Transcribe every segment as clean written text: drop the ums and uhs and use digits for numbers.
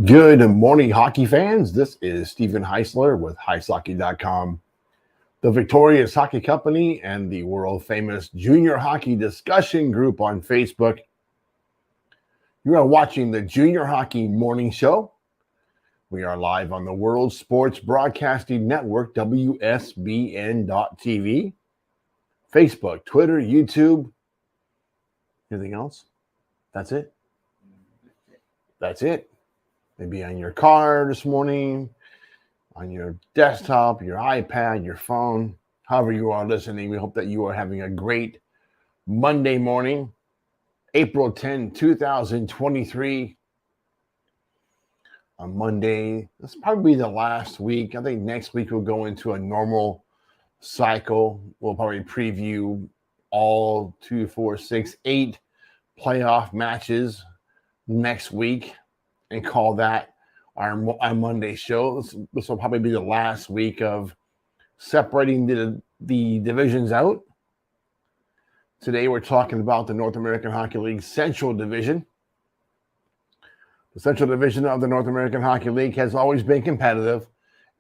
Good morning, hockey fans. This is Stephen Heisler with HeisHockey.com, the Victorious Hockey Company, and the world-famous Junior Hockey Discussion Group on Facebook. You are watching the Junior Hockey Morning Show. We are live on the World Sports Broadcasting Network, WSBN.TV, Facebook, Twitter, YouTube. Anything else? That's it? That's it. Maybe on your car this morning, on your desktop, your iPad, your phone, however you are listening. We hope that you are having a great Monday morning, April 10, 2023. On Monday, this will probably be the last week. I think next week we'll go into a normal cycle. We'll probably preview all 2, 4, 6, 8 playoff matches next week and call that our Monday show. This will probably be the last week of separating the divisions out. Today we're talking about the North American Hockey League Central Division. The Central Division of the North American Hockey League has always been competitive,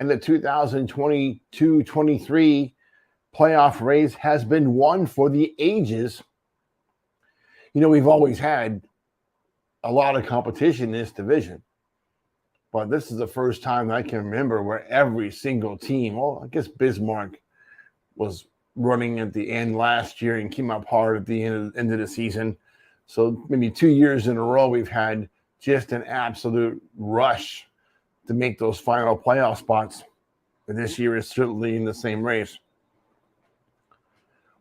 and the 2022-23 playoff race has been one for the ages. You know, we've always had a lot of competition in this division, but this is the first time I can remember where every single team, well, I guess Bismarck was running at the end last year and came up hard at the end of the season. So maybe 2 years in a row, we've had just an absolute rush to make those final playoff spots. And this year is certainly in the same race.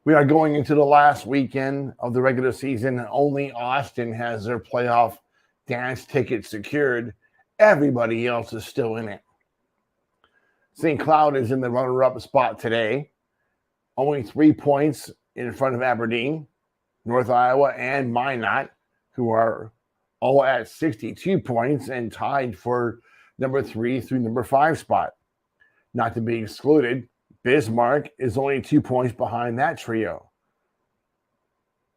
We are going into the last weekend of the regular season, and only Austin has their playoff dance ticket secured. Everybody else is still in it. St. Cloud is in the runner-up spot today, only 3 points in front of Aberdeen, North Iowa, and Minot, who are all at 62 points and tied for number 3 through number 5 spot. Not to be excluded, Bismarck is only 2 points behind that trio.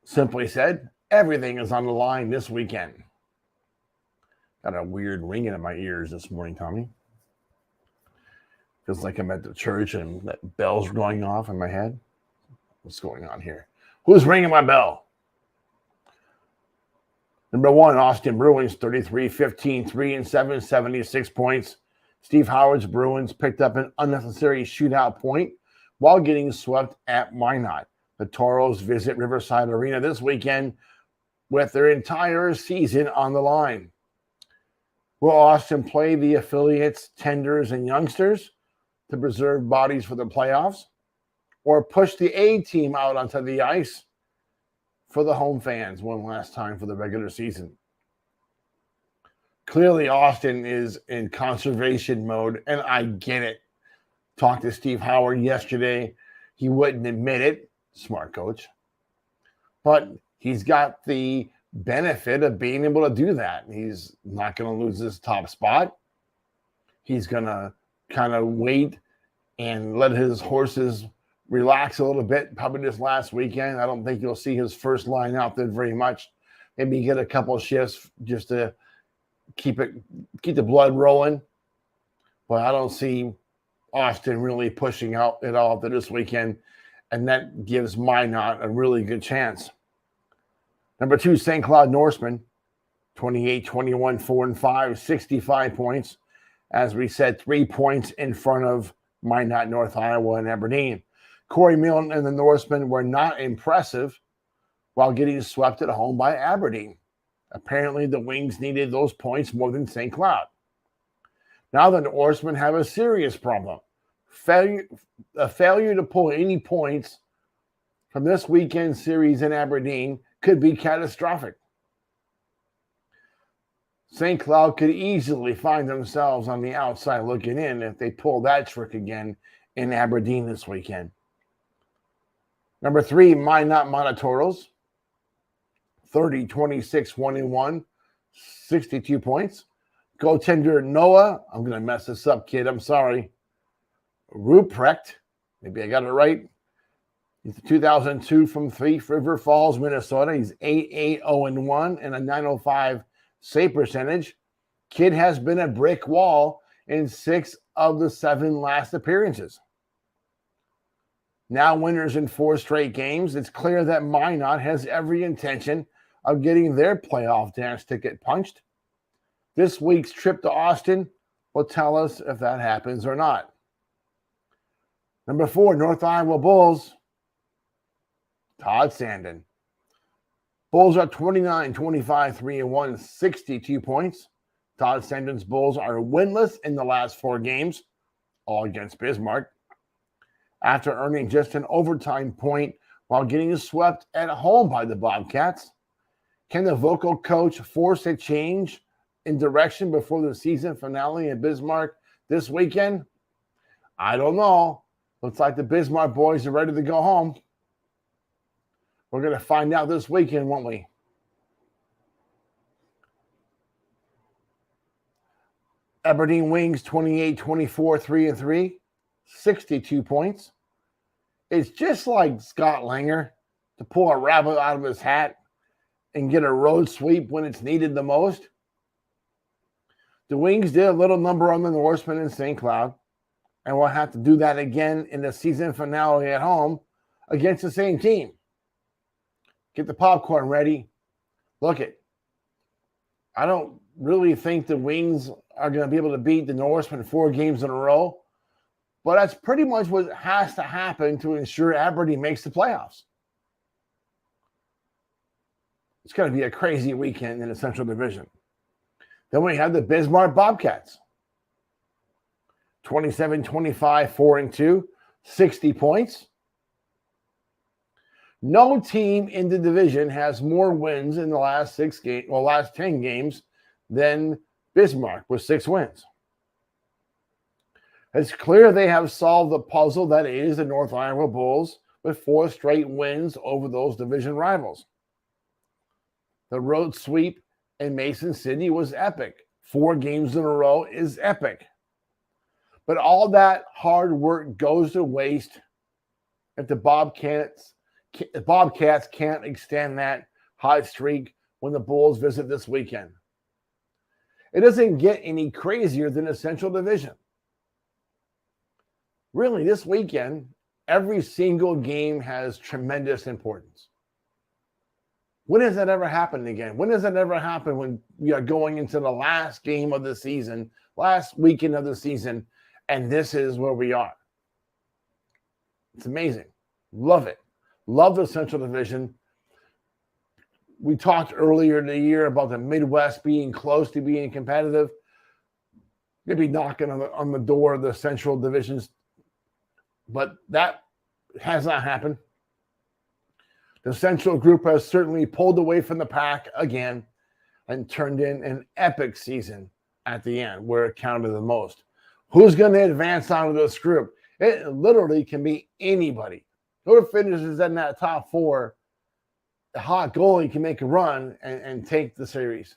Simply said, everything is on the line this weekend. Got a weird ringing in my ears this morning, Tommy. Feels like I'm at the church and that bell's going off in my head. What's going on here? Who's ringing my bell? Number 1, Austin Bruins, 33-15, 3-7, 76 points. Steve Howard's Bruins picked up an unnecessary shootout point while getting swept at Minot. The Toros visit Riverside Arena this weekend with their entire season on the line. Will Austin play the affiliates, tenders, and youngsters to preserve bodies for the playoffs, or push the A team out onto the ice for the home fans one last time for the regular season? Clearly, Austin is in conservation mode, and I get it. Talked to Steve Howard yesterday. He wouldn't admit it. Smart coach. But he's got the benefit of being able to do that. He's not going to lose this top spot. He's going to kind of wait and let his horses relax a little bit, probably this last weekend. I don't think you'll see his first line out there very much. Maybe get a couple of shifts just to keep the blood rolling. But I don't see Austin really pushing out it all to this weekend, and that gives Minot a really good chance. Number 2, St. Cloud Norsemen, 28-21, 4-5, 65 points. As we said, 3 points in front of Minot, North Iowa, and Aberdeen. Corey Milne and the Norsemen were not impressive while getting swept at home by Aberdeen. Apparently, the Wings needed those points more than St. Cloud. Now the Norsemen have a serious problem. A failure to pull any points from this weekend series in Aberdeen could be catastrophic. St. Cloud could easily find themselves on the outside looking in if they pull that trick again in Aberdeen this weekend. Number 3, Minot Monotauros, 30-26, 1-1, 62 points. Goaltender Noah, I'm going to mess this up, kid, I'm sorry. Ruprecht, maybe I got it right. He's 2002 from Thief River Falls, Minnesota. He's 8-8-0-1 and a .905 save percentage. Kid has been a brick wall in 6 of the 7 last appearances. Now winners in 4 straight games, it's clear that Minot has every intention of getting their playoff dance ticket punched. This week's trip to Austin will tell us if that happens or not. Number 4, North Iowa Bulls, Todd Sandin. Bulls are 29, 25, 3-1, 62 points. Todd Sandin's Bulls are winless in the last 4 games, all against Bismarck, after earning just an overtime point while getting swept at home by the Bobcats. Can the vocal coach force a change in direction before the season finale in Bismarck this weekend? I don't know. Looks like the Bismarck boys are ready to go home. We're going to find out this weekend, won't we? Aberdeen Wings 28-24, 3-3, 62 points. It's just like Scott Langer to pull a rabbit out of his hat and get a road sweep when it's needed the most. The Wings did a little number on the Norsemen in St. Cloud, and we'll have to do that again in the season finale at home against the same team. Get the popcorn ready. Look it. I don't really think the Wings are going to be able to beat the Norsemen 4 games in a row, but that's pretty much what has to happen to ensure Aberdeen makes the playoffs. It's going to be a crazy weekend in the Central Division. Then we have the Bismarck Bobcats. 27-25, 4-2, 60 points. No team in the division has more wins in the last 10 games than Bismarck with 6 wins. It's clear they have solved the puzzle that is the North Iowa Bulls with 4 straight wins over those division rivals. The road sweep in Mason City was epic. 4 games in a row is epic. But all that hard work goes to waste if the Bobcats can't extend that hot streak when the Bulls visit this weekend. It doesn't get any crazier than the Central Division. Really, this weekend, every single game has tremendous importance. When has that ever happened again? When does that ever happen when we are going into the last game of the season, last weekend of the season, and this is where we are? It's amazing. Love it. Love the Central Division. We talked earlier in the year about the Midwest being close to being competitive. Maybe knocking on the door of the Central Divisions, but that has not happened. The Central group has certainly pulled away from the pack again and turned in an epic season at the end where it counted the most. Who's going to advance out of this group? It literally can be anybody. Whoever finishes in that top 4, the hot goalie can make a run and take the series.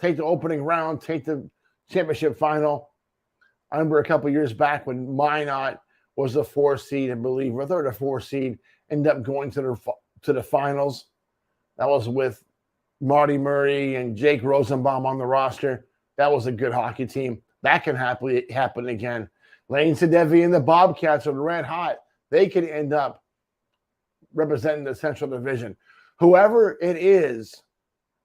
Take the opening round, take the championship final. I remember a couple years back when Minot was the 4 seed, I believe, or 3rd or 4 seed, ended up going to the finals. That was with Marty Murray and Jake Rosenbaum on the roster. That was a good hockey team. That can happen again. Lane Sadevi and the Bobcats are red hot. They could end up representing the Central Division. Whoever it is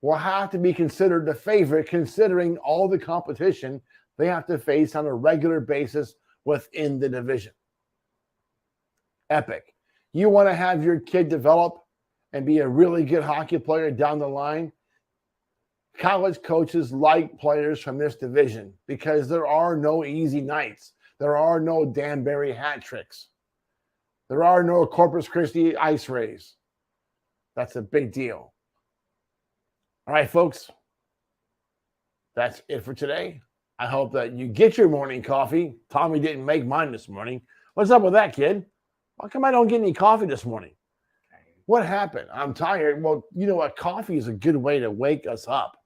will have to be considered the favorite considering all the competition they have to face on a regular basis within the division. Epic. You want to have your kid develop and be a really good hockey player down the line? College coaches like players from this division because there are no easy nights. There are no Danbury hat tricks. There are no Corpus Christi ice rays. That's a big deal. All right, folks. That's it for today. I hope that you get your morning coffee. Tommy didn't make mine this morning. What's up with that, kid? How come I don't get any coffee this morning? What happened? I'm tired. Well, you know what? Coffee is a good way to wake us up.